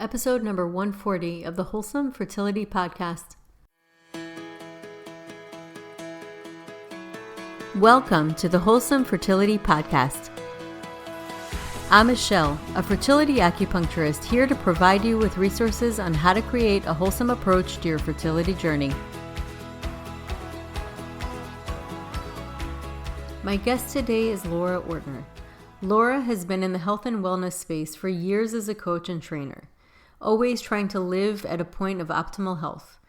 episode number 140 of the Wholesome Fertility Podcast. Welcome to the Wholesome Fertility Podcast. I'm Michelle, a fertility acupuncturist here to provide you with resources on how to create a wholesome approach to your fertility journey. My guest today is Laura Ortner. Laura has been in the health and wellness space for years as a coach and trainer, always trying to live at a point of optimal health.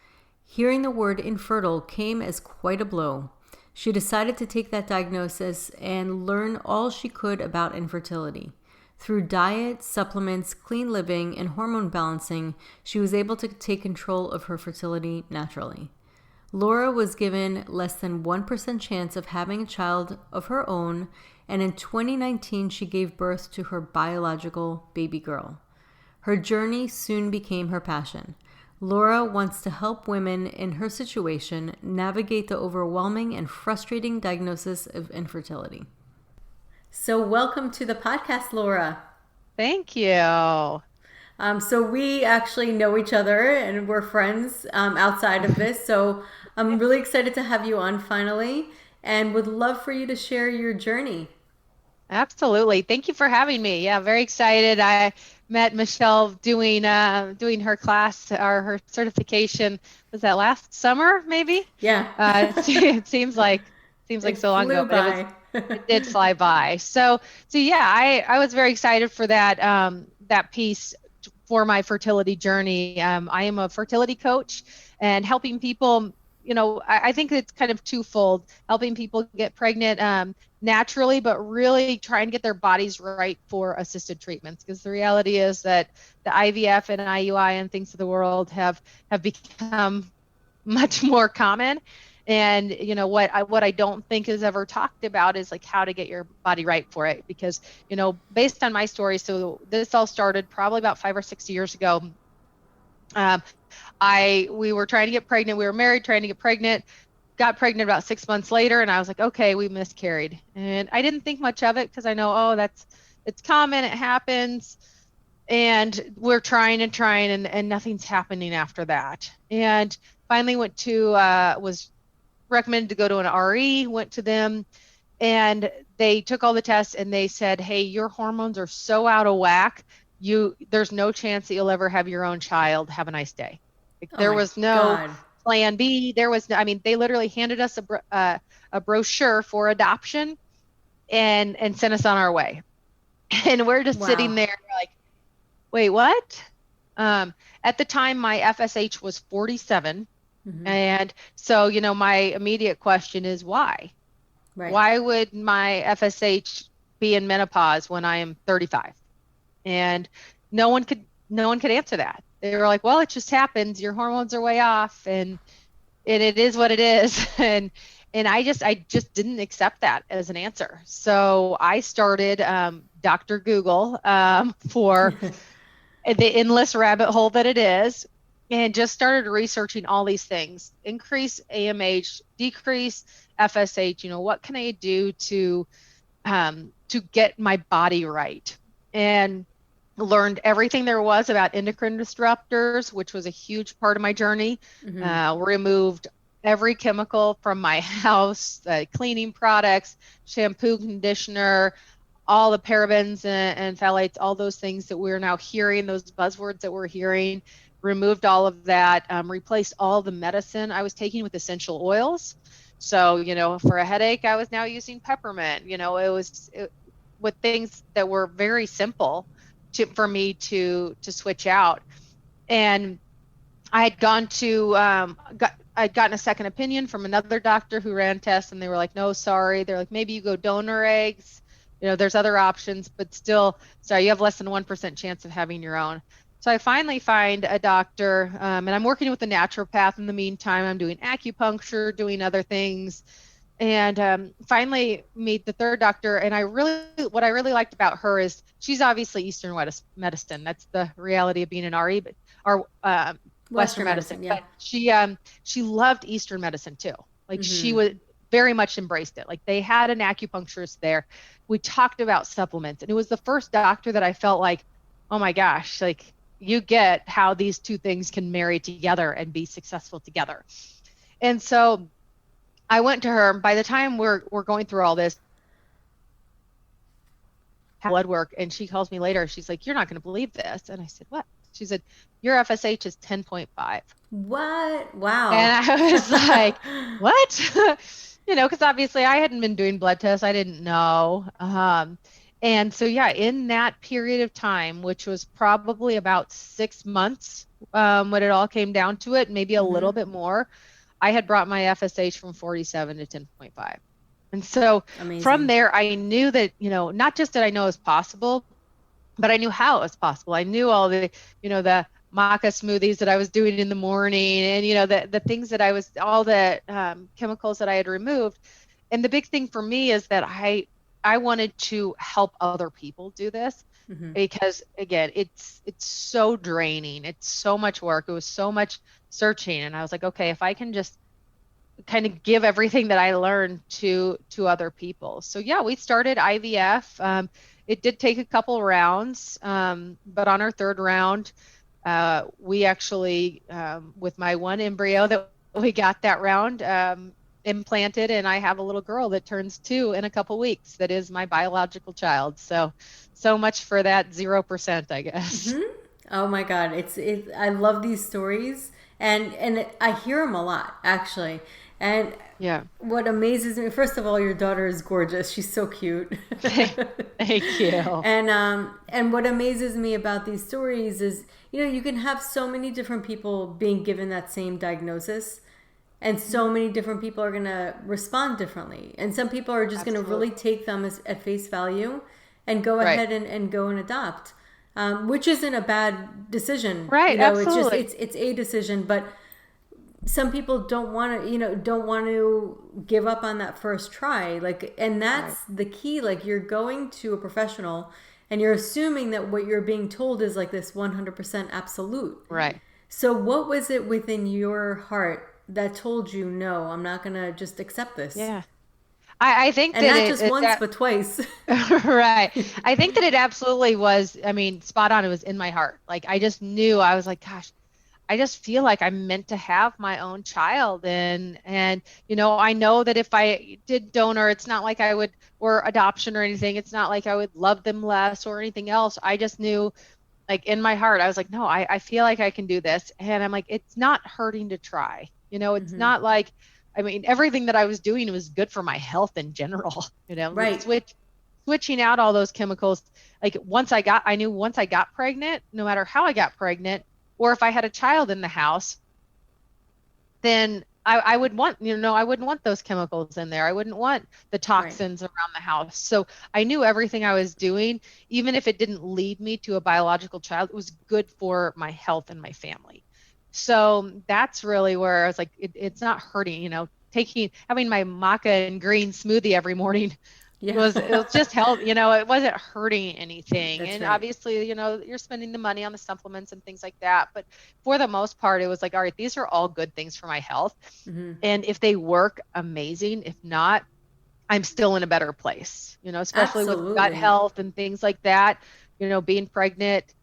Hearing the word infertile came as quite a blow. She decided to take that diagnosis and learn all she could about infertility. Through diet, supplements, clean living, and hormone balancing, she was able to take control of her fertility naturally. Laura was given less than 1% chance of having a child of her own, and in 2019 she gave birth to her biological baby girl. Her journey soon became her passion. Laura wants to help women in her situation navigate the overwhelming and frustrating diagnosis of infertility. So welcome to the podcast, Laura. Thank you. So we actually know each other and we're friends outside of this. So I'm really excited to have you on finally and would love for you to share your journey. Absolutely. Thank you for having me. Yeah, very excited. I met Michelle doing her class or her certification. Was that last summer, maybe? Yeah. It seems like so long ago, but it did fly by. So yeah, I was very excited for that piece for my fertility journey. I am a fertility coach and helping people. I think it's kind of twofold, helping people get pregnant naturally, but really trying to get their bodies right for assisted treatments. Because the reality is that the IVF and IUI and things of the world have become much more common. And what I don't think is ever talked about is like how to get your body right for it. Because based on my story, so this all started probably about 5 or 6 years ago. We were trying to get pregnant. We were married, trying to get pregnant, got pregnant about 6 months later. And I was like, okay, we miscarried. And I didn't think much of it because I know, it's common. It happens. And we're trying and nothing's happening after that. And finally was recommended to go to an RE, went to them, and they took all the tests and they said, hey, your hormones are so out of whack. There's no chance that you'll ever have your own child. Have a nice day. There was no plan B. They literally handed us a brochure for adoption and sent us on our way. And we're just sitting there like, wait, what? At the time, my FSH was 47. Mm-hmm. And so, my immediate question is why? Right. Why would my FSH be in menopause when I am 35? And no one could answer that. They were like, well, it just happens. Your hormones are way off and it is what it is. And I just didn't accept that as an answer. So I started Dr. Google for the endless rabbit hole that it is, and just started researching all these things: increase AMH, decrease FSH. What can I do to get my body right? And learned everything there was about endocrine disruptors, which was a huge part of my journey. Mm-hmm. Removed every chemical from my house, cleaning products, shampoo, conditioner, all the parabens and phthalates, all those things that we're now hearing, those buzzwords that we're hearing. Removed all of that, replaced all the medicine I was taking with essential oils. So, for a headache, I was now using peppermint. With things that were very simple for me to switch out. And I had I'd gotten a second opinion from another doctor who ran tests, and they were like, no, sorry. They're like, maybe you go donor eggs. There's other options, but still, sorry, you have less than 1% chance of having your own. So I finally find a doctor, and I'm working with a naturopath in the meantime. I'm doing acupuncture, doing other things, and finally meet the third doctor. And what I really liked about her is she's obviously Eastern medicine. That's the reality of being an RE, or Western medicine. Yeah. But she loved Eastern medicine too. Like mm-hmm. She was very much embraced it. Like they had an acupuncturist there. We talked about supplements, and it was the first doctor that I felt like, oh my gosh, like you get how these two things can marry together and be successful together. And so I went to her. By the time we're going through all this blood work, and she calls me later, she's like, "You're not going to believe this." And I said, "What?" She said, "Your FSH is 10.5. What? Wow. And I was like, "What?" Because obviously I hadn't been doing blood tests. I didn't know. And so, yeah, in that period of time, which was probably about 6 months, when it all came down to it, maybe a little bit more, I had brought my FSH from 47 to 10.5. And so Amazing. From there, I knew that, not just did I know it was possible, but I knew how it was possible. I knew all the, the maca smoothies that I was doing in the morning, and, the things that all the chemicals that I had removed. And the big thing for me is that I wanted to help other people do this, because, again, it's so draining. It's so much work. It was so much searching. And I was like, okay, if I can just kind of give everything that I learned to other people. So yeah, we started IVF. It did take a couple rounds, but on our third round, we actually, with my one embryo that we got that round, implanted, and I have a little girl that turns 2 in a couple weeks. That is my biological child. So much for that 0%, I guess. Oh my God. I love these stories, and I hear them a lot, actually. And yeah, what amazes me, first of all, your daughter is gorgeous. She's so cute. Thank you. And what amazes me about these stories is, you can have so many different people being given that same diagnosis, and so many different people are going to respond differently. And some people are just going to really take them at face value and go ahead and go and adopt, which isn't a bad decision. Right. Absolutely. It's a decision, but some people don't want to give up on that first try. And that's the key. You're going to a professional and you're assuming that what you're being told is this 100% absolute. Right. So what was it within your heart that told you, no, I'm not going to just accept this? Yeah. I think and that not just once, but twice. Right. I think that it absolutely was, spot on. It was in my heart. I just knew, I was like, gosh, I just feel like I'm meant to have my own child. And I know that if I did donor, it's not like I would, or adoption or anything, it's not like I would love them less or anything else. I just knew, in my heart, I was like, no, I feel like I can do this. And I'm like, it's not hurting to try. It's not like, everything that I was doing was good for my health in general, Right. Switching out all those chemicals. I knew once I got pregnant, no matter how I got pregnant, or if I had a child in the house, then I would want, I wouldn't want those chemicals in there. I wouldn't want the toxins around the house. So I knew everything I was doing, even if it didn't lead me to a biological child, it was good for my health and my family. So that's really where I was like, it's not hurting, having my maca and green smoothie every morning. It was just help, it wasn't hurting anything. That's and right. Obviously, you're spending the money on the supplements and things like that. But for the most part, it was like, all right, these are all good things for my health. And if they work, amazing. If not, I'm still in a better place, especially with gut health and things like that. Being pregnant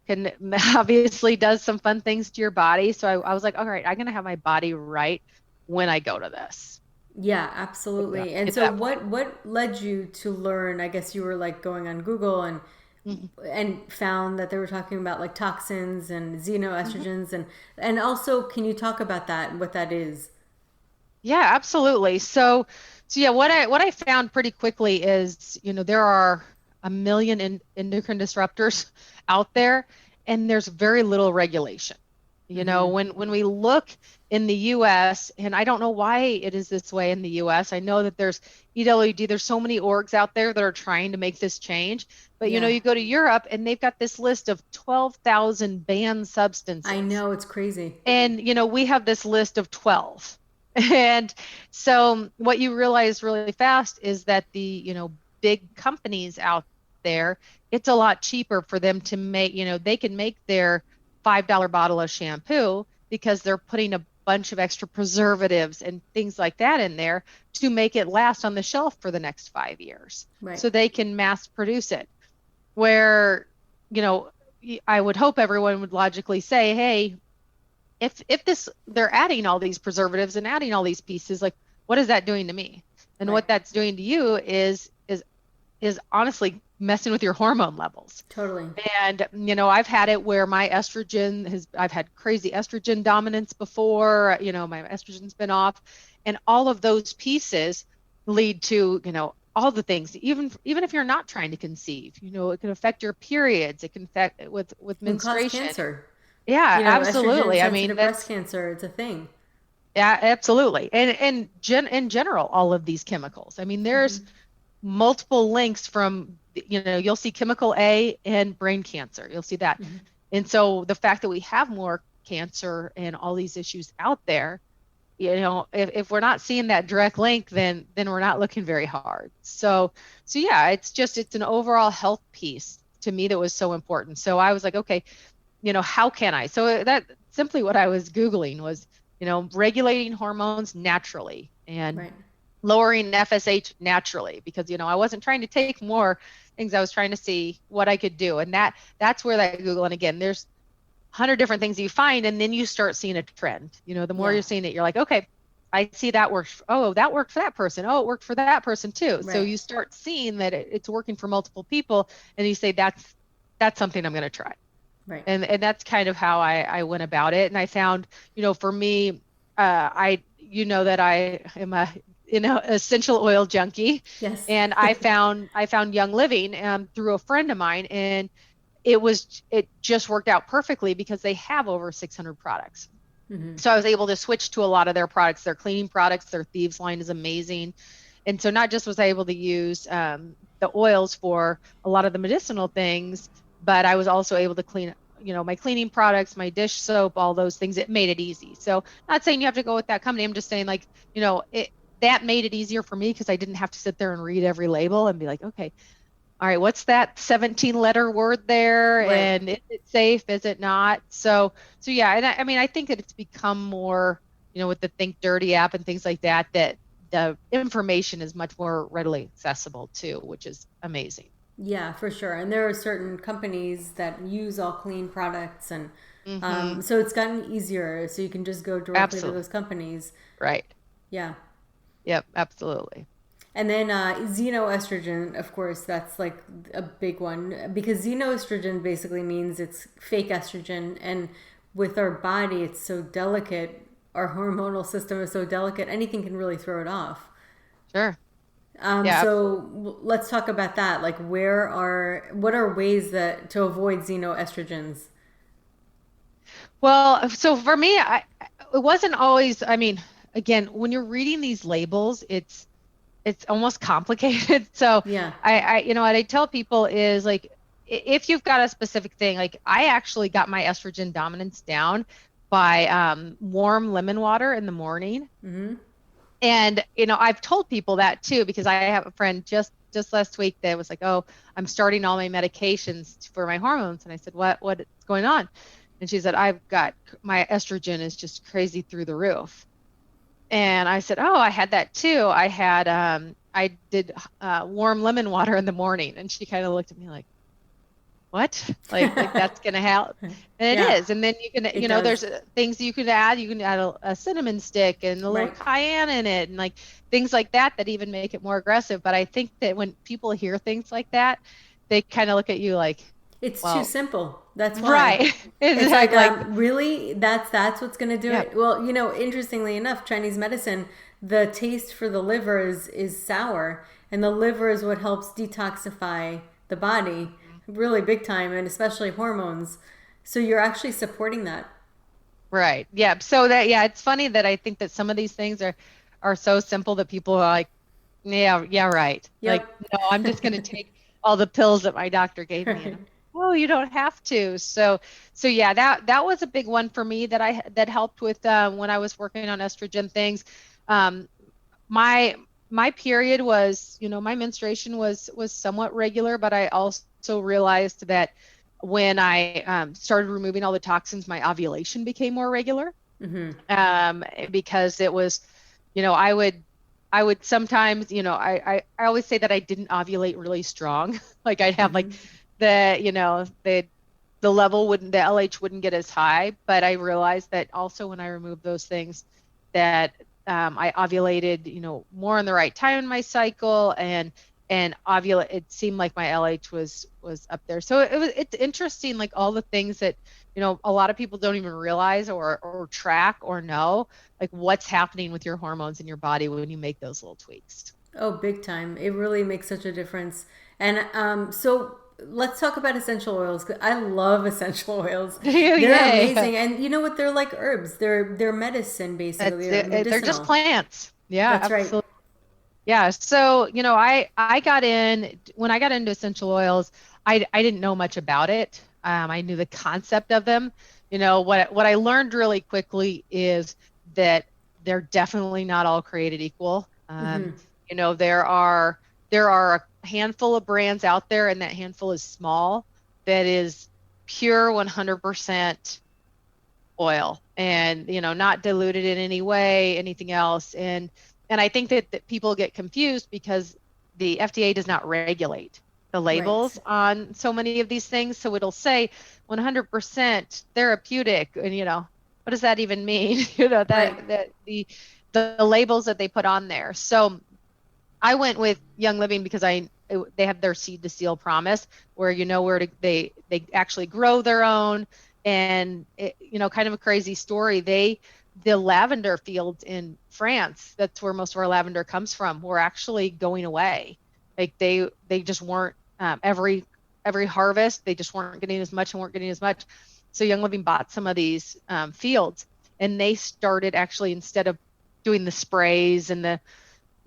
can obviously does some fun things to your body. So I was like, all right, I'm going to have my body right when I go to this. Yeah, absolutely. And so what led you to learn? I guess you were going on Google and found that they were talking about toxins and xenoestrogens and also, can you talk about that and what that is? Yeah, absolutely. So yeah, what I found pretty quickly is, there are a million endocrine disruptors out there, and there's very little regulation. When we look in the US, and I don't know why it is this way in the US. I know that there's EWD, there's so many orgs out there that are trying to make this change. But you go to Europe and they've got this list of 12,000 banned substances. I know, it's crazy. And we have this list of 12. And so what you realize really fast is that the, big companies out there, it's a lot cheaper for them to make, they can make their $5 bottle of shampoo because they're putting a bunch of extra preservatives and things like that in there to make it last on the shelf for the next 5 years. Right. So they can mass produce it. Where, I would hope everyone would logically say, hey, if this, they're adding all these preservatives and adding all these pieces, like, what is that doing to me? And Right. what that's doing to you is honestly messing with your hormone levels. Totally. And, I've had it where my I've had crazy estrogen dominance before, my estrogen's been off, and all of those pieces lead to, all the things, even if you're not trying to conceive, it can affect your periods. It can affect with Can cause menstruation. cancer. Yeah, Estrogen absolutely. I mean, sensitive breast cancer, it's a thing. yeah, absolutely. And in general, all of these chemicals. I mean, there's multiple links from, you'll see chemical A and brain cancer. You'll see that. And so the fact that we have more cancer and all these issues out there, if we're not seeing that direct link, then we're not looking very hard. So yeah, it's an overall health piece to me that was so important. So I was like, okay, how can I? So that simply what I was Googling was, regulating hormones naturally and Right. lowering FSH naturally, because, I wasn't trying to take more things. I was trying to see what I could do. And that's where that Google, and again, there's 100 different things you find, and then you start seeing a trend. The more you're seeing it, you're like, okay, I see that works. Oh, that worked for that person. Oh, it worked for that person too. Right. So you start seeing that it's working for multiple people, and you say, that's something I'm going to try. Right. And that's kind of how I went about it. And I found, for me, that I am a essential oil junkie. Yes. And I found Young Living through a friend of mine, and it just worked out perfectly because they have over 600 products. So I was able to switch to a lot of their products. Their cleaning products, their Thieves line is amazing. And so not just was I able to use the oils for a lot of the medicinal things, but I was also able to clean, my cleaning products, my dish soap, all those things. It made it easy. So not saying you have to go with that company. I'm just saying, like, that made it easier for me because I didn't have to sit there and read every label and be like, okay, all right, what's that 17-letter word there? Right. And is it safe? Is it not? So yeah. And I mean, I think that it's become more, with the Think Dirty app and things like that, that the information is much more readily accessible too, which is amazing. Yeah, for sure. And there are certain companies that use all clean products, and so it's gotten easier. So you can just go directly to those companies. Right. Yeah. Yep, absolutely. And then xenoestrogen, of course, that's like a big one, because xenoestrogen basically means it's fake estrogen. And with our body, it's so delicate. Our hormonal system is so delicate. Anything can really throw it off. Sure. So let's talk about that. Like, what are ways to avoid xenoestrogens? Well, so for me, it wasn't always, I mean, again, when you're reading these labels, it's almost complicated. So yeah, what I tell people is, like, if you've got a specific thing, like, I actually got my estrogen dominance down by warm lemon water in the morning. And, I've told people that too, because I have a friend just last week that was like, oh, I'm starting all my medications for my hormones. And I said, what's going on? And she said, my estrogen is just crazy through the roof. And I said, oh, I had that too. I did warm lemon water in the morning. And she kind of looked at me like, what? Like that's going to help? And it is. And then you can, there's things you can add. You can add a cinnamon stick and a little cayenne in it, and like things like that even make it more aggressive. But I think that when people hear things like that, they kind of look at you like, it's too simple. That's why. Right. It's like really? That's what's going to do it? Well, interestingly enough, Chinese medicine, the taste for the liver is sour, and the liver is what helps detoxify the body really big time, and especially hormones. So you're actually supporting that. Right. Yeah. So it's funny that I think that some of these things are so simple that people are like, yeah, right. Yep. Like, no, I'm just going to take all the pills that my doctor gave me. And oh, you don't have to. So yeah, that was a big one for me that helped with when I was working on estrogen things. My period was, my menstruation was somewhat regular, but I also realized that when I started removing all the toxins, my ovulation became more regular. Because it was, I would sometimes, I always say that I didn't ovulate really strong. Like I'd have like the the level wouldn't, the LH wouldn't get as high. But I realized that also when I removed those things, that I ovulated, more in the right time in my cycle, and ovulate. It seemed like my LH was up there. So it's interesting, like all the things that a lot of people don't even realize or track or know, like what's happening with your hormones in your body when you make those little tweaks. Oh, big time. It really makes such a difference. And so let's talk about essential oils. 'Cause I love essential oils. They're Yay. amazing. And you know what? They're like herbs. They're medicine basically. They're They're just medicinal. plants. Yeah, That's right. absolutely. Yeah. So, I got in when I got into essential oils, I didn't know much about it. I knew the concept of them. What I learned really quickly is that they're definitely not all created equal. Mm-hmm. There are a handful of brands out there, and that handful is small, that is pure 100% oil, and not diluted in any way, anything else. And I think that people get confused because the FDA does not regulate the Right. labels on so many of these things. So it'll say 100% therapeutic, and what does that even mean? Right. That the labels that they put on there. So I went with Young Living because they have their seed to seal promise, where they actually grow their own. And kind of a crazy story. The lavender fields in France, that's where most of our lavender comes from, were actually going away. Like they just weren't, every harvest, they just weren't getting as much and weren't getting as much. So Young Living bought some of these fields, and they started actually, instead of doing the sprays and the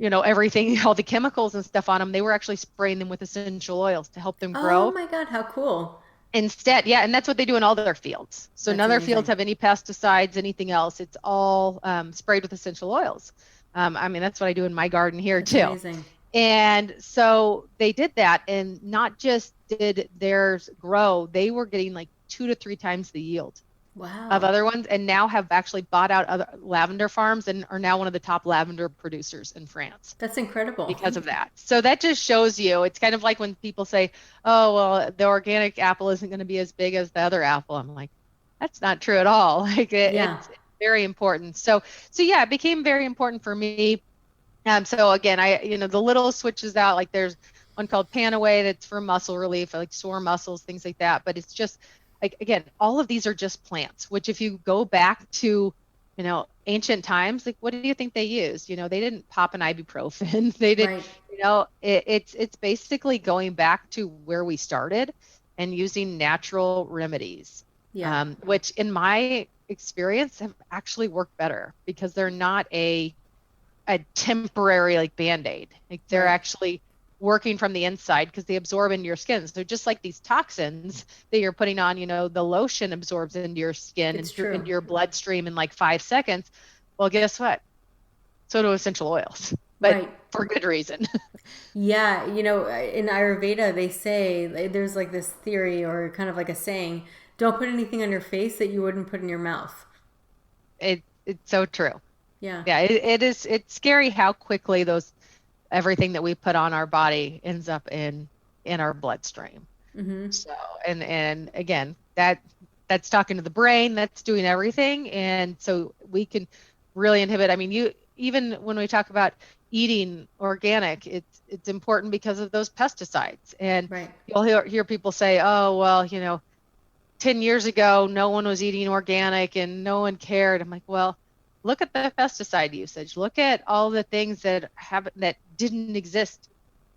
everything, all the chemicals and stuff on them, they were actually spraying them with essential oils to help them Oh grow my God, how cool. instead. Yeah, and that's what they do in all their fields. So That's none of their fields amazing. have any pesticides, anything else. It's all sprayed with essential oils. I mean, that's what I do in my garden here That's too. amazing. And so they did that, and not just did theirs grow, they were getting like 2 to 3 times the yield of Wow. other ones, and now have actually bought out other lavender farms and are now one of the top lavender producers in France That's incredible. because of that. So that just shows you, it's kind of like when people say, oh, well, the organic apple isn't going to be as big as the other apple. I'm like, that's not true at all. Like Yeah. it's very important. So yeah, it became very important for me. So again, the little switches out, like there's one called Panaway that's for muscle relief, like sore muscles, things like that. But it's just like, again, all of these are just plants, which if you go back to, ancient times, like what do you think they used? They didn't pop an ibuprofen. They did, Right. it's basically going back to where we started and using natural remedies, Yeah. which in my experience have actually worked better because they're not a temporary like band-aid. Like they're Right. actually working from the inside because they absorb into your skin. So just like these toxins that you're putting on, the lotion absorbs into your skin It's and through true. into your bloodstream in like 5 seconds. Well, guess what? So do essential oils, but Right. for good reason. Yeah, in Ayurveda, they say there's like this theory or kind of like a saying, don't put anything on your face that you wouldn't put in your mouth. It's so true. Yeah. Yeah, it's scary how quickly everything that we put on our body ends up in our bloodstream. Mm-hmm. So, and again, that's talking to the brain, that's doing everything. And so we can really inhibit. I mean, even when we talk about eating organic, it's important because of those pesticides. And Right. you'll hear people say, oh, well, 10 years ago, no one was eating organic and no one cared. I'm like, well, look at the pesticide usage. Look at all the things that didn't exist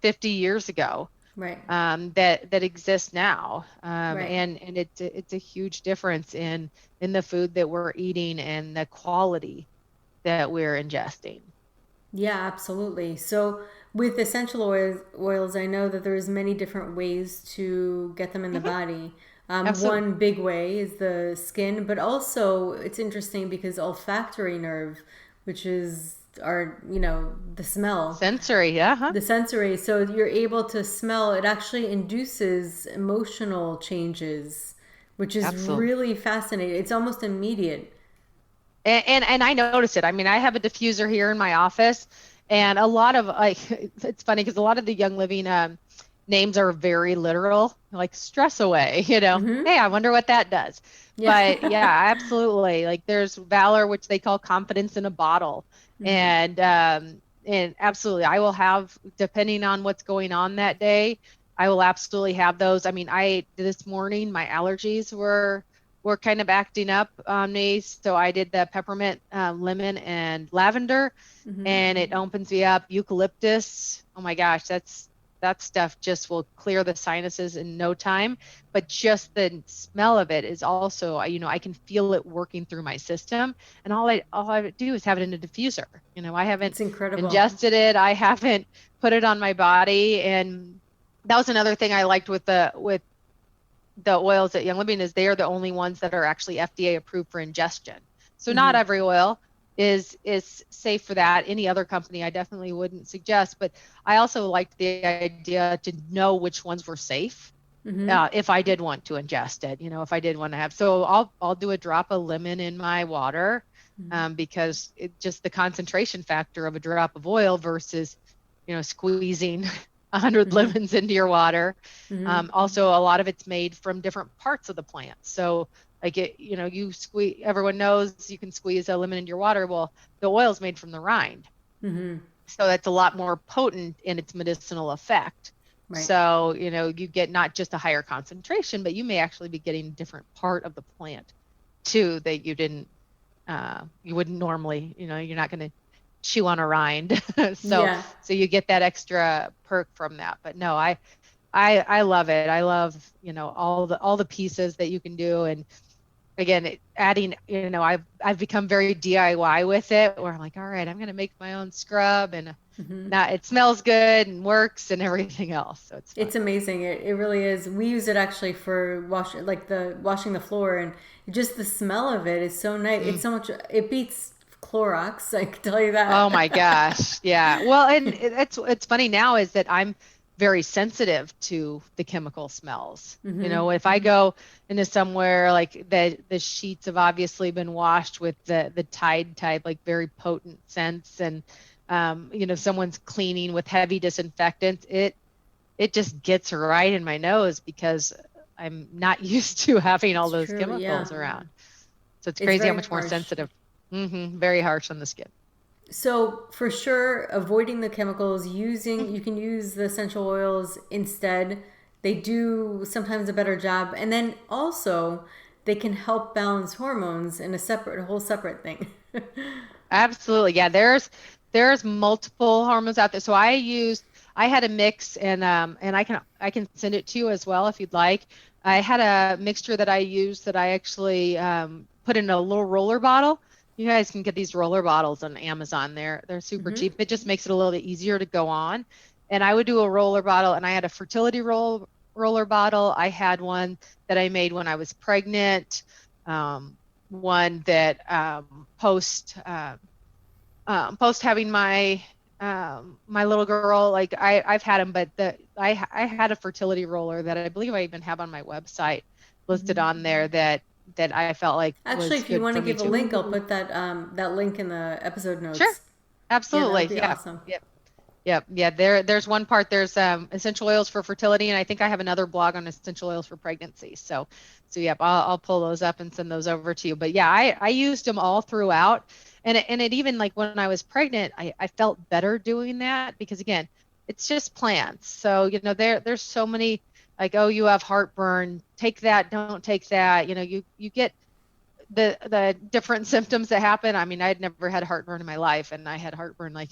50 years ago, Right. that exist now. Right. And it's a huge difference in the food that we're eating and the quality that we're ingesting. Yeah, absolutely. So with essential oils, I know that there's many different ways to get them in the Hmm. body. Absolutely. One big way is the skin, but also it's interesting because olfactory nerve, which is the smell, Sensory. Yeah. Huh? the sensory. So you're able to smell. It actually induces emotional changes, which is Absolutely. really fascinating. It's almost immediate. And I notice it. I mean, I have a diffuser here in my office, and a lot of like it's funny because a lot of the Young Living names are very literal, like stress away, Mm-hmm. Hey, I wonder what that does. Yeah. But yeah, absolutely. Like there's valor, which they call confidence in a bottle. Mm-hmm. And absolutely, I will have, depending on what's going on that day, I will absolutely have those. I mean, I this morning my allergies were kind of acting up on me, so I did the peppermint, lemon, and lavender, Mm-hmm. and it opens me up. Eucalyptus, oh my gosh, that stuff just will clear the sinuses in no time. But just the smell of it is also, I can feel it working through my system. And all I do is have it in a diffuser. I haven't It's incredible. ingested it. I haven't put it on my body. And that was another thing I liked with the oils at Young Living, is they are the only ones that are actually FDA approved for ingestion. So not Mm-hmm. every oil is safe for that. Any other company I definitely wouldn't suggest, but I also liked the idea to know which ones were safe, Mm-hmm. if I did want to ingest it, if I did want to have. So I'll do a drop of lemon in my water, Mm-hmm. because it just the concentration factor of a drop of oil versus squeezing 100 Mm-hmm. lemons into your water. Mm-hmm. Also, a lot of it's made from different parts of the plant. So like you squeeze, everyone knows you can squeeze a lemon into your water. Well, the oil is made from the rind. Mm-hmm. So that's a lot more potent in its medicinal effect. Right. So, you get not just a higher concentration, but you may actually be getting a different part of the plant too that you wouldn't normally, you're not going to chew on a rind. so, Yeah. so you get that extra perk from that. But no, I love it. I love, all the pieces that you can do. And again, adding, I've become very DIY with it, where I'm like, all right, I'm going to make my own scrub, and Mm-hmm. now it smells good and works and everything else. So it's fun. It's amazing. It really is. We use it actually for washing the floor, and just the smell of it is so nice. It's Mm. so much. It beats Clorox. I can tell you Oh my that. gosh. Yeah. Well, and it's funny now is that I'm very sensitive to the chemical smells. Mm-hmm. If I go into somewhere, like the sheets have obviously been washed with the Tide type, like very potent scents, and someone's cleaning with heavy disinfectants, it just gets right in my nose because I'm not used to having all It's those true. Yeah. chemicals around. So it's It's crazy how very much more harsh. sensitive. Very harsh on the skin. So for sure, avoiding the chemicals, you can use the essential oils instead. They do sometimes a better job. And then also they can help balance hormones in a whole separate thing. Absolutely. Yeah, there's multiple hormones out there. So I had a mix, and I can send it to you as well if you'd like. I had a mixture that I used that I actually put in a little roller bottle. You guys can get these roller bottles on Amazon. They're super Mm-hmm. cheap. It just makes it a little bit easier to go on. And I would do a roller bottle, and I had a fertility roller bottle. I had one that I made when I was pregnant. One that post having my little girl, like I've had them, but I had a fertility roller that I believe I even have on my website listed Mm-hmm. on there that I felt like Actually, was if you good want to for me give a too. link, I'll put that link in the episode Sure, notes. Yeah, that absolutely. would be Yeah. awesome. Yep. Yep. Yeah. There's one part, there's essential oils for fertility, and I think I have another blog on essential oils for pregnancy. So yep, I'll pull those up and send those over to you. But yeah, I used them all throughout. And it even, like when I was pregnant, I felt better doing that because again, it's just plants. So, there's so many, like, oh, you have heartburn, take that, don't take that. You get the different symptoms that happen. I mean, I'd never had heartburn in my life, and I had heartburn like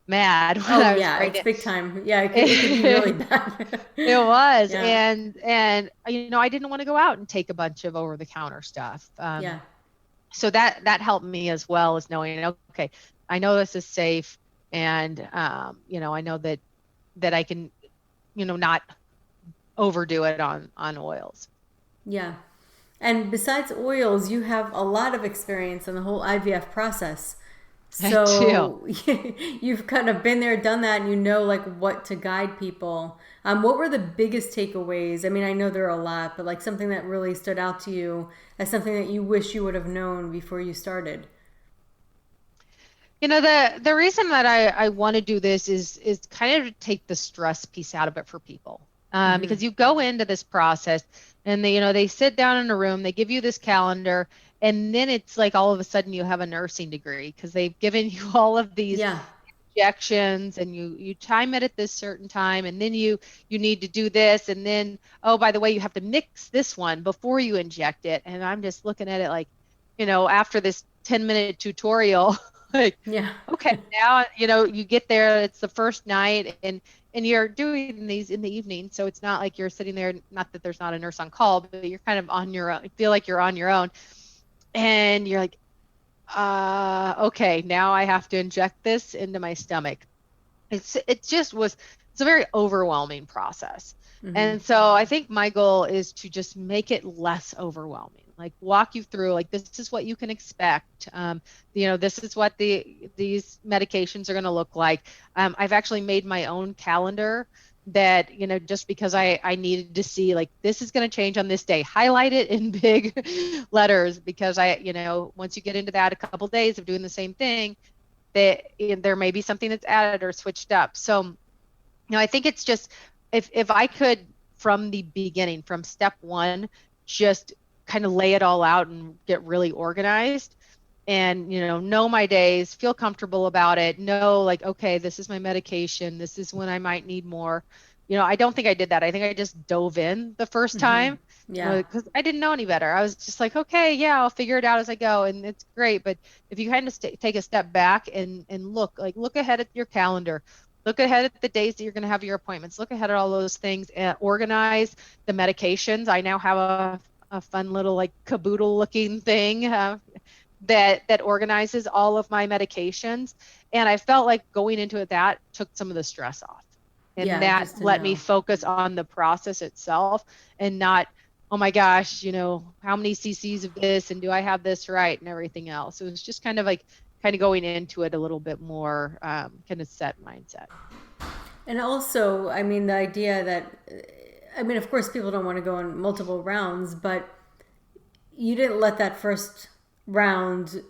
mad when Oh I was yeah, it's pregnant. big time. Yeah, it could be really bad. It was, Yeah, and I didn't want to go out and take a bunch of over the counter stuff. yeah, So that helped me, as well as knowing, okay, I know this is safe, and I know that I can, not overdo it on oils. yeah. And besides oils, you have a lot of experience in the whole IVF process. I do. So you've kind of been there, done that, and you know like what to guide people. What were the biggest takeaways? I mean, I know there are a lot, but like something that really stood out to you as something that you wish you would have known before you started. The reason that I want to do this is kind of to take the stress piece out of it for people. Because you go into this process and they sit down in a room, they give you this calendar, and then it's like all of a sudden you have a nursing degree because they've given you all of these Yeah. injections, and you time it at this certain time, and then you need to do this, and then, oh, by the way, you have to mix this one before you inject it. And I'm just looking at it like, after this 10-minute tutorial, like, Yeah. okay, now, you get there, it's the first night, and you're doing these in the evening, so it's not like you're sitting there, not that there's not a nurse on call, but you're kind of on your own, feel like you're on your own, and you're like, okay, now I have to inject this into my stomach. It's a very overwhelming process. And so I think my goal is to just make it less overwhelming, like walk you through, like, this is what you can expect. This is what these medications are going to look like. I've actually made my own calendar that, just because I needed to see, like, this is going to change on this day, highlight it in big letters, because once you get into that, a couple of days of doing the same thing, that there may be something that's added or switched up. So, I think it's just, if I could, from the beginning, from step one, just kind of lay it all out and get really organized, and know my days, feel comfortable about it, know, like, okay, this is my medication, this is when I might need more. I don't think I did that. I think I just dove in the first time. Yeah. Because I didn't know any better. I was just like, okay, yeah, I'll figure it out as I go, and it's great. But if you kind of take a step back and look ahead at your calendar, look ahead at the days that you're going to have your appointments, look ahead at all those things, and organize the medications. I now have a fun little, like, caboodle looking thing that organizes all of my medications. And I felt like going into it, that took some of the stress off. And Yeah, that just to let me know. focus on the process itself, and not, oh my gosh, how many cc's of this, and do I have this right, and everything else. It was just kind of going into it a little bit more, kind of set mindset. And also, I mean, the idea that, I mean, of course, people don't want to go on multiple rounds, but you didn't let that first round,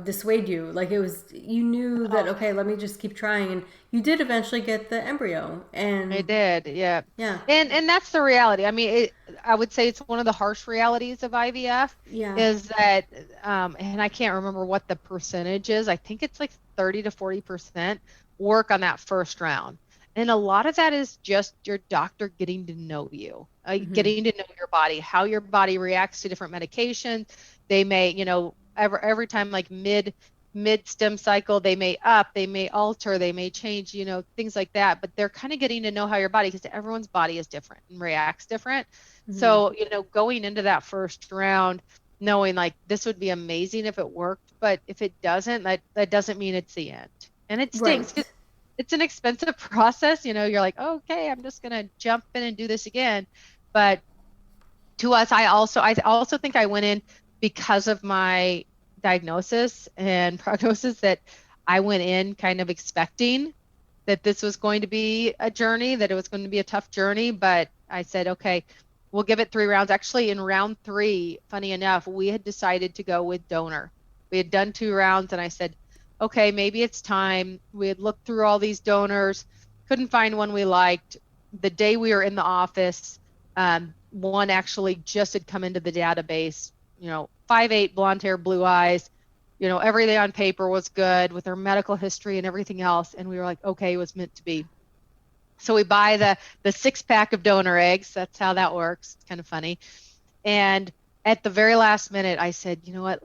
dissuade you. Like, it was, you knew that, Oh, okay, let me just keep trying. And you did eventually get the embryo. I And did, yeah. yeah, And that's the reality. I mean, I would say it's one of the harsh realities of IVF, yeah. is that, and I can't remember what the percentage is. I think it's like 30 to 40% work on that first round. And a lot of that is just your doctor getting to know you, getting to know your body, how your body reacts to different medications. They may, every time, like mid stem cycle, they may they may alter, they may change, things like that. But they're kind of getting to know how your body, because everyone's body is different and reacts different. So, going into that first round, knowing, like, this would be amazing if it worked, but if it doesn't, that doesn't mean it's the end. And it stinks Right. because it's an expensive process. You're like, okay, I'm just gonna jump in and do this again. But to us, I also think I went in, because of my diagnosis and prognosis, that I went in kind of expecting that this was going to be a journey, that it was going to be a tough journey. But I said, okay, we'll give it 3 rounds. Actually, in round 3, funny enough, we had decided to go with donor. We had done 2 rounds, and I said, okay, maybe it's time. We had looked through all these donors, couldn't find one we liked. The day we were in the office, one actually just had come into the database, 5'8", blonde hair, blue eyes, everything on paper was good with her medical history and everything else. And we were like, okay, it was meant to be. So we buy the 6-pack of donor eggs. That's how that works. It's kind of funny. And at the very last minute, I said, you know what,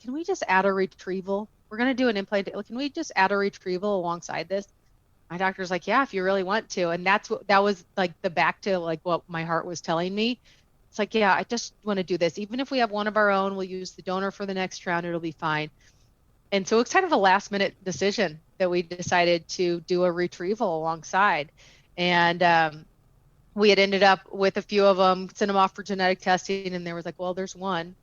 can we just add a retrieval? We're going to do an implant. Can we just add a retrieval alongside this? My doctor's like, yeah, if you really want to. And that was like the back to, like, what my heart was telling me. It's like, yeah, I just want to do this. Even if we have one of our own, we'll use the donor for the next round. It'll be fine. And so it's kind of a last minute decision that we decided to do a retrieval alongside. And we had ended up with a few of them, sent them off for genetic testing. And there was like, well, there's one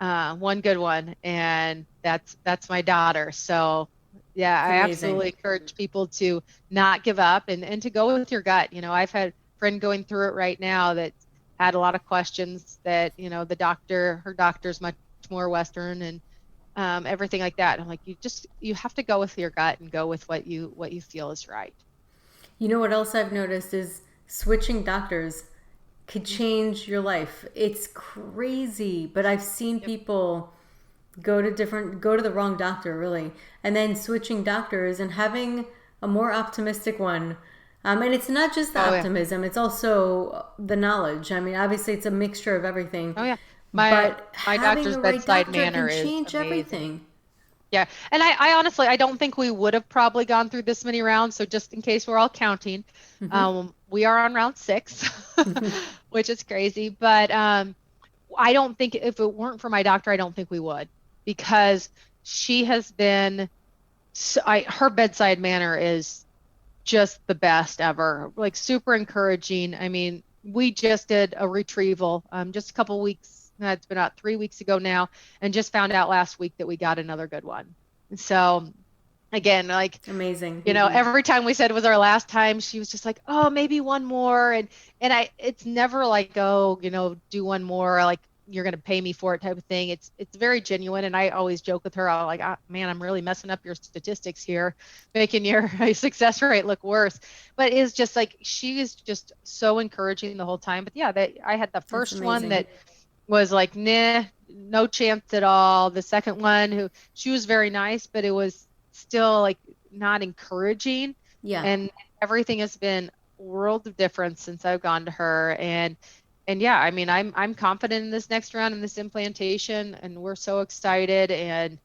good one. And that's my daughter. So yeah, It's I amazing. absolutely encourage people to not give up, and to go with your gut. I've had a friend going through it right now that had a lot of questions that, her doctor's much more Western, and everything like that. I'm like, you have to go with your gut and go with what you feel is right. You know what else I've noticed is switching doctors could change your life. It's crazy, but I've seen Yep. people go to the wrong doctor really, and then switching doctors and having a more optimistic one. And it's not just the Oh yeah. optimism; it's also the knowledge. I mean, obviously, it's a mixture of everything, Oh yeah. My but my having doctor's the right bedside doctor manner can is change amazing. everything. Yeah. And I honestly, I don't think we would have probably gone through this many rounds. So just in case we're all counting, we are on round 6, which is crazy. But I don't think if it weren't for my doctor, I don't think we would, because she has been, her bedside manner is just the best ever, like super encouraging. I mean, we just did a retrieval just a couple weeks, it's been about 3 weeks ago now, and just found out last week that we got another good one. So again, like, Amazing. every time we said it was our last time, she was just like, oh, maybe one more. And it's never like, oh, do one more, like you're going to pay me for it type of thing. It's very genuine. And I always joke with her, I'm like, man, I'm really messing up your statistics here, making your success rate look worse. But it's just like, she is just so encouraging the whole time. But yeah, I had the That's first one amazing. that was like, nah, no chance at all. The second one, she was very nice, but it was still like not encouraging. Yeah. And everything has been a world of difference since I've gone to her. And yeah, I mean, I'm confident in this next round in this implantation, and we're so excited. And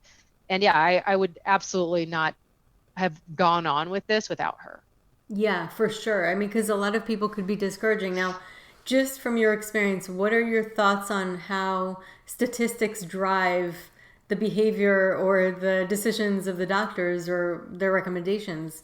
yeah, I would absolutely not have gone on with this without her. Yeah, for sure. I mean, because a lot of people could be discouraging. Now, just from your experience, what are your thoughts on how statistics drive the behavior or the decisions of the doctors or their recommendations?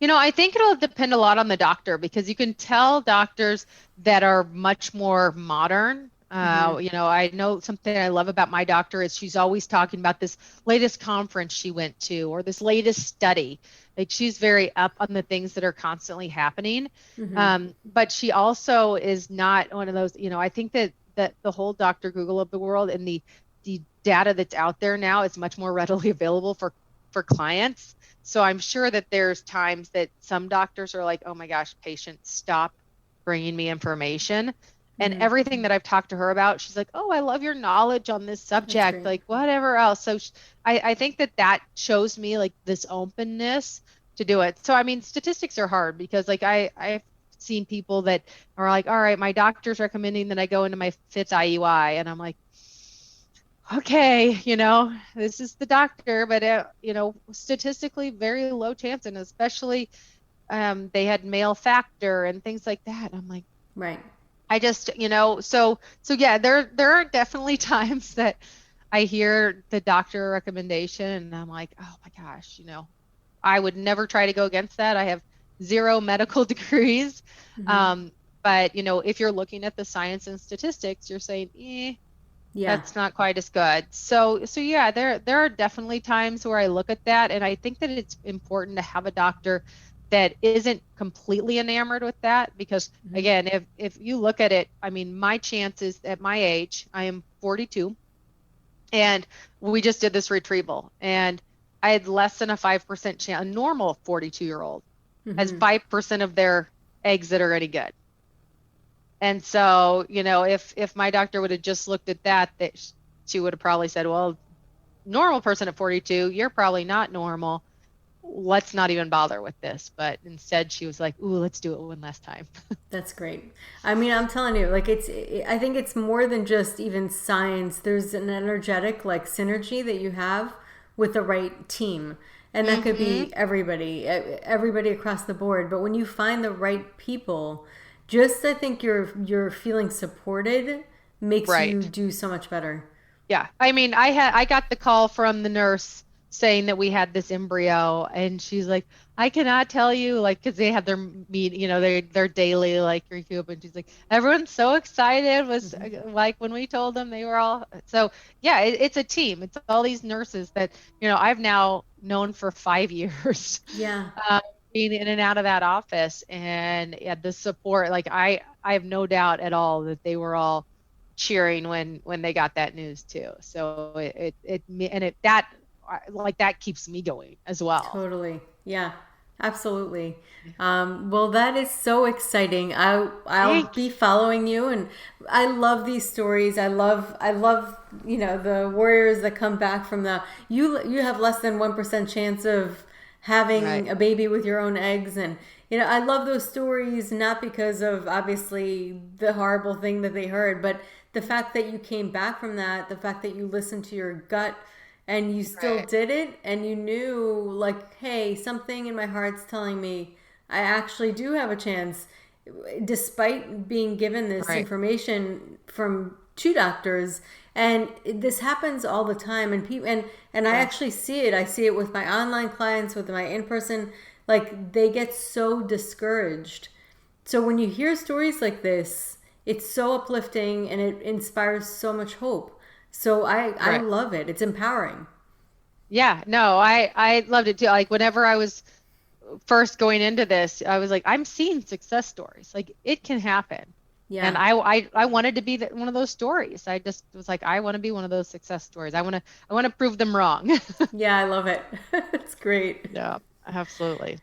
I think it'll depend a lot on the doctor, because you can tell doctors that are much more modern. I know something I love about my doctor is she's always talking about this latest conference she went to or this latest study. Like, she's very up on the things that are constantly happening. But she also is not one of those, I think that the whole Dr. Google of the world and the data that's out there now is much more readily available for clients. So I'm sure that there's times that some doctors are like, oh my gosh, patients, stop bringing me information. And everything that I've talked to her about, she's like, oh, I love your knowledge on this That's subject, great. like whatever else. So I think that shows me like this openness to do it. So, I mean, statistics are hard because like I've seen people that are like, all right, my doctor's recommending that I go into my 5th IUI. And I'm like, okay, this is the doctor, but statistically very low chance, and especially they had male factor and things like that. I'm like, Right. I just, so yeah, there are definitely times that I hear the doctor recommendation and I'm like, oh my gosh, I would never try to go against that. I have 0 medical degrees. But if you're looking at the science and statistics, you're saying, Yeah. that's not quite as good. So yeah, there are definitely times where I look at that, and I think that it's important to have a doctor that isn't completely enamored with that, because again, if you look at it, I mean, my chances at my age, I am 42, and we just did this retrieval, and I had less than a 5% chance. A normal 42-year-old has 5% of their eggs that are any good. And so, if my doctor would have just looked at that she would have probably said, well, normal person at 42, you're probably not normal. Let's not even bother with this. But instead she was like, ooh, let's do it one last time. That's great. I mean, I'm telling you, like I think it's more than just even science. There's an energetic like synergy that you have with the right team. And that could be everybody across the board. But when you find the right people, just I think you're feeling supported makes you Right. do so much better. Yeah. I mean, I got the call from the nurse saying that we had this embryo, and she's like, I cannot tell you, like, because they have their meet, their daily like recoup, and she's like, everyone's so excited. Was like when we told them, they were all so yeah. It's a team. It's all these nurses that I've now known for 5 years, Yeah. being in and out of that office, and yeah, the support. Like I have no doubt at all that they were all cheering when they got that news too. So that keeps me going as well. Totally. Yeah, absolutely. Well, that is so exciting. I'll Thank be you. following you, and I love these stories. I love the warriors that come back from the you have less than 1% chance of Right. having a baby with your own eggs, and I love those stories, not because of obviously the horrible thing that they heard, but the fact that you came back from that, the fact that you listened to your gut and you still Right. did it, and you knew, like, hey, something in my heart's telling me I actually do have a chance, despite being given this Right. information from two doctors. And this happens all the time, and people and I Yeah. actually see it. I see it with my online clients, with my in-person. Like, they get so discouraged. So when you hear stories like this, it's so uplifting and it inspires so much hope. So I Right. love it. It's empowering. Yeah. No, I loved it too. Like whenever I was first going into this, I was like, I'm seeing success stories. Like it can happen. And Yeah. I wanted to be one of those stories. I just was like, I want to be one of those success stories. I want to prove them wrong. Yeah, I love it. It's great. Yeah, absolutely.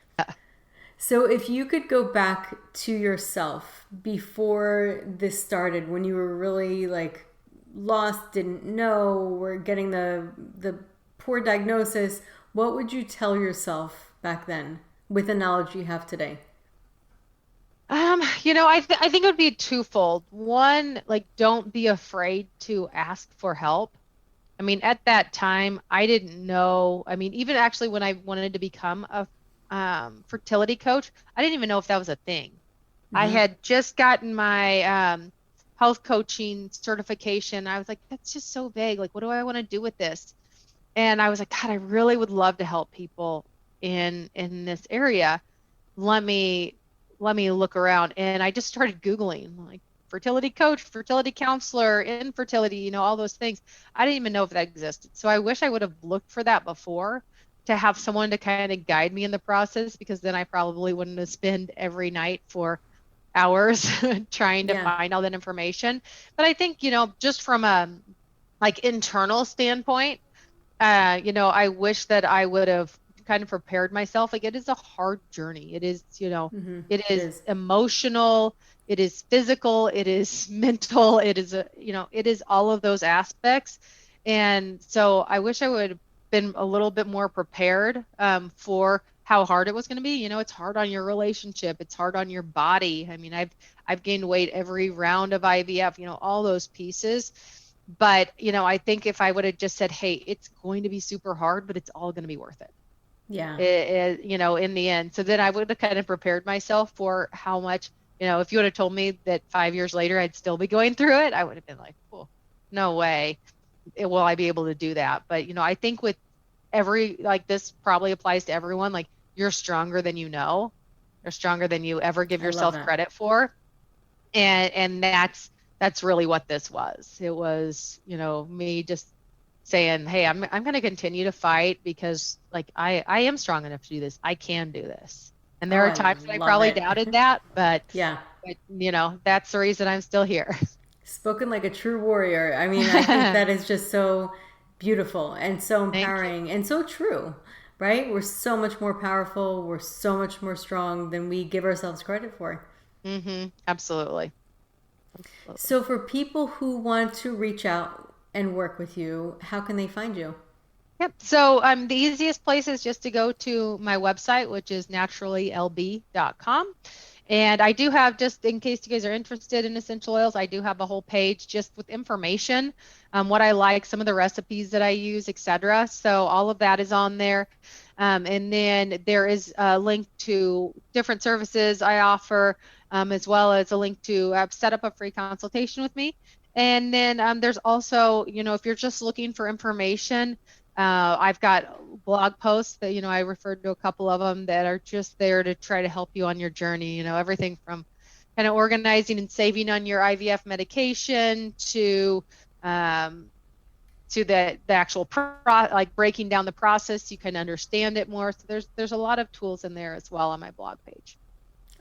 So if you could go back to yourself before this started, when you were really like lost, didn't know, were getting the poor diagnosis, what would you tell yourself back then with the knowledge you have today? I think it would be twofold. One, like, don't be afraid to ask for help. I mean, at that time, I didn't know. I mean, even actually when I wanted to become a fertility coach, I didn't even know if that was a thing. I Mm-hmm. had just gotten my health coaching certification. I was like, that's just so vague. Like, what do I want to do with this? And I was like, God, I really would love to help people in this area. Let me let me look around. And I just started Googling like fertility coach, fertility counselor, infertility, all those things. I didn't even know if that existed. So I wish I would have looked for that before to have someone to kind of guide me in the process, because then I probably wouldn't have spent every night for hours trying to Yeah. find all that information. But I think, just from a like internal standpoint, I wish that I would have kind of prepared myself. Like it is a hard journey. It is, Mm-hmm. it It is is. emotional, it is physical, it is mental, it is all of those aspects. And so I wish I would have been a little bit more prepared for how hard it was going to be. It's hard on your relationship, it's hard on your body. I mean, I've gained weight every round of IVF, all those pieces. But, I think if I would have just said, hey, it's going to be super hard, but it's all going to be worth it, Yeah. in the end. So then I would have kind of prepared myself for how much, if you would have told me that 5 years later I'd still be going through it, I would have been like, oh, no way will I be able to do that. But, I think with like this probably applies to everyone, like you're stronger than you know, you're stronger than you ever give I love yourself that. credit for. And that's really what this was. It was, me just saying, hey, I'm going to continue to fight because like I am strong enough to do this. I can do this. And there Oh, are I times that I love probably it. doubted that, but Yeah. that's the reason I'm still here. Spoken like a true warrior. I mean, I think that is just so beautiful and so Thank you. empowering and so true, right? We're so much more powerful. We're so much more strong than we give ourselves credit for. Absolutely. Absolutely. So, for people who want to reach out and work with you, how can they find you? Yep. So the easiest place is just to go to my website, which is naturallylb.com. And I do have, just in case you guys are interested in essential oils, I do have a whole page just with information, what I like, some of the recipes that I use, etc. So all of that is on there. And then there is a link to different services I offer, as well as a link to set up a free consultation with me. And then there's also, if you're just looking for information, I've got blog posts that, I referred to a couple of them that are just there to try to help you on your journey, everything from kind of organizing and saving on your IVF medication um, to the actual like breaking down the process so you can understand it more. So there's a lot of tools in there as well on my blog page.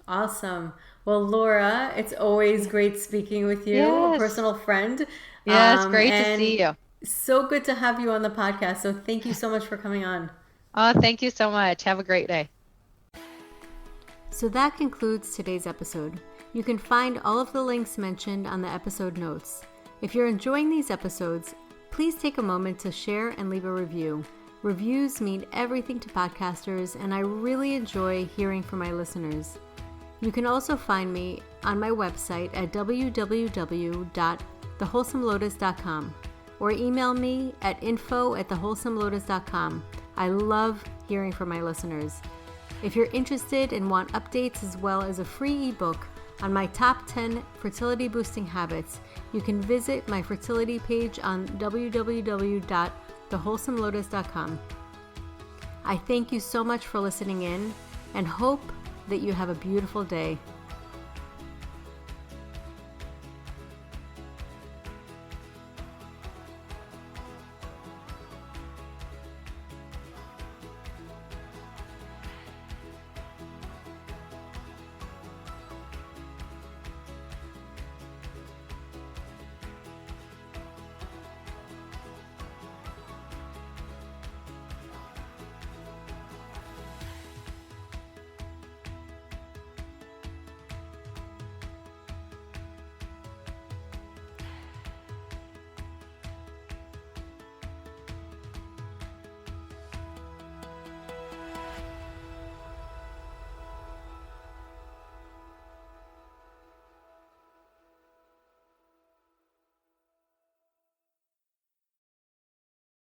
Awesome. Well, Laura, it's always great speaking with you, a Yes. personal friend. Yes, great to And see you. so good to have you on the podcast. So thank you so much for coming on. Oh, thank you so much. Have a great day. So that concludes today's episode. You can find all of the links mentioned on the episode notes. If you're enjoying these episodes, please take a moment to share and leave a review. Reviews mean everything to podcasters, and I really enjoy hearing from my listeners. You can also find me on my website at www.thewholesomelotus.com or email me at info@thewholesomelotus.com. I love hearing from my listeners. If you're interested and want updates as well as a free ebook on my top 10 fertility boosting habits, you can visit my fertility page on www.thewholesomelotus.com. I thank you so much for listening in and hope that you have a beautiful day.